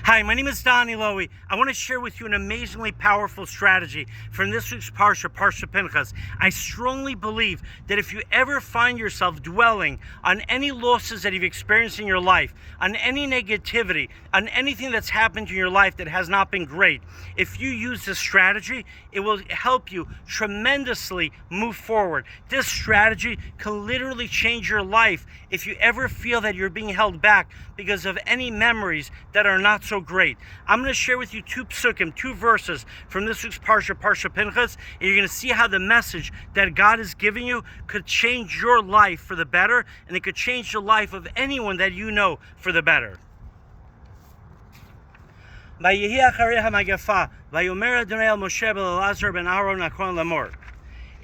Hi, my name is Donny Loewy. I want to share with you an amazingly powerful strategy from this week's Parshas Pinchos. I strongly believe that if you ever find yourself dwelling on any losses that you've experienced in your life, on any negativity, on anything that's happened in your life that has not been great, if you use this strategy, it will help you tremendously move forward. This strategy can literally change your life if you ever feel that you're being held back because of any memories that are not so great. I'm going to share with you two psukim, two verses from this week's Parshas Pinchos, and you're going to see how the message that God is giving you could change your life for the better, and it could change the life of anyone that you know for the better.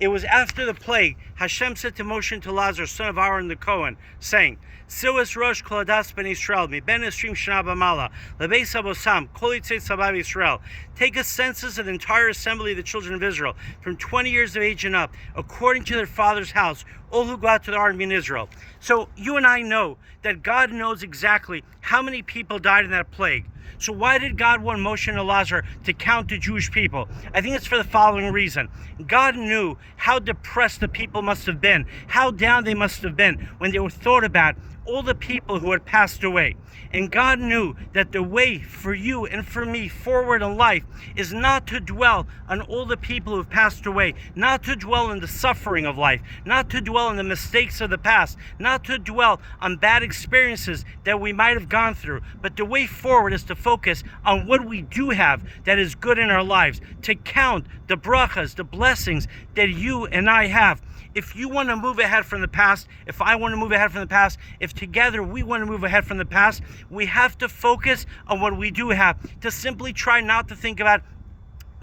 It was after the plague, HaShem said to Moshe and to Lazarus, son of Aaron the Cohen, saying, Silas Rosh Koladas ben Israel, mi ben Esrim Shana Bamala, Lebeis Abosam, Kol Yitzei Sabav Israel. Take a census of the entire assembly of the children of Israel, from 20 years of age and up, according to their father's house, all who go out to the army in Israel. So you and I know that God knows exactly how many people died in that plague. So why did God want Moshe and Elazar to count the Jewish people? I think it's for the following reason. God knew how depressed the people must have been, how down they must have been when they were thought about all the people who had passed away. And God knew that the way for you and for me forward in life is not to dwell on all the people who have passed away, not to dwell on the suffering of life, not to dwell on the mistakes of the past, not to dwell on bad experiences that we might have gone through, but the way forward is to focus on what we do have that is good in our lives, to count the brachas, the blessings that you and I have. If you want to move ahead from the past, if I want to move ahead from the past, if together we want to move ahead from the past, we have to focus on what we do have, to simply try not to think about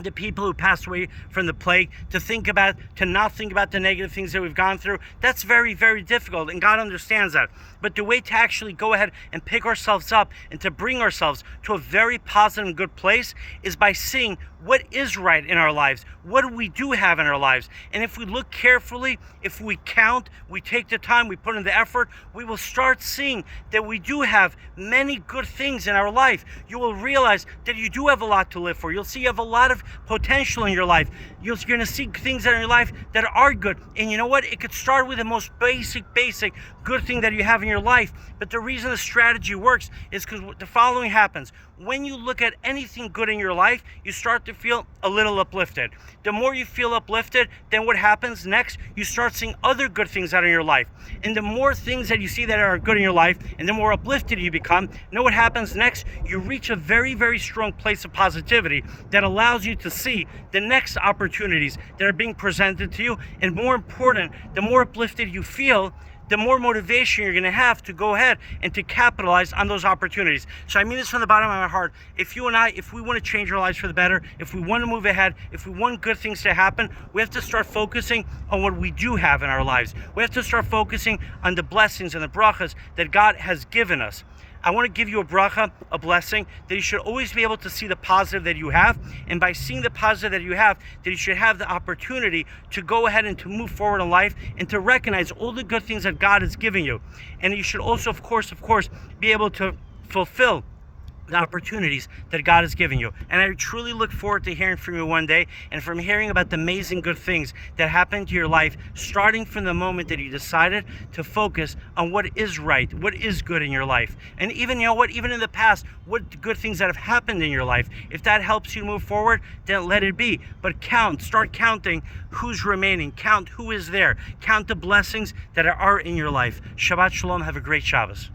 the people who passed away from the plague, to not think about the negative things that we've gone through. That's very, very difficult, and God understands that. But the way to actually go ahead and pick ourselves up and to bring ourselves to a very positive and good place is by seeing what is right in our lives, what we do have in our lives. And if we look carefully, if we count, we take the time, we put in the effort, we will start seeing that we do have many good things in our life. You will realize that you do have a lot to live for. You'll see you have a lot of potential in your life. You're going to see things that are in your life that are good. And you know what? It could start with the most basic good thing that you have in your life. But the reason the strategy works is because the following happens. When you look at anything good in your life, you start to feel a little uplifted. The more you feel uplifted, then what happens next? You start seeing other good things out in your life. And the more things that you see that are good in your life, and the more uplifted you become, you know what happens next? You reach a very, very strong place of positivity that allows you to see the next opportunities that are being presented to you. And more important, the more uplifted you feel, the more motivation you're going to have to go ahead and to capitalize on those opportunities. So I mean this from the bottom of my heart. If you and I, if we want to change our lives for the better, if we want to move ahead, if we want good things to happen, we have to start focusing on what we do have in our lives. We have to start focusing on the blessings and the brachas that God has given us. I want to give you a bracha, a blessing, that you should always be able to see the positive that you have. And by seeing the positive that you have, that you should have the opportunity to go ahead and to move forward in life and to recognize all the good things that God is giving you. And you should also, of course, be able to fulfill the opportunities that God is giving you. And I truly look forward to hearing from you one day, and from hearing about the amazing good things that happened to your life, starting from the moment that you decided to focus on what is right, what is good in your life. And even, even in the past, what good things that have happened in your life. If that helps you move forward, then let it be. But start counting who's remaining, count who is there, count the blessings that are in your life. Shabbat Shalom, have a great Shabbos.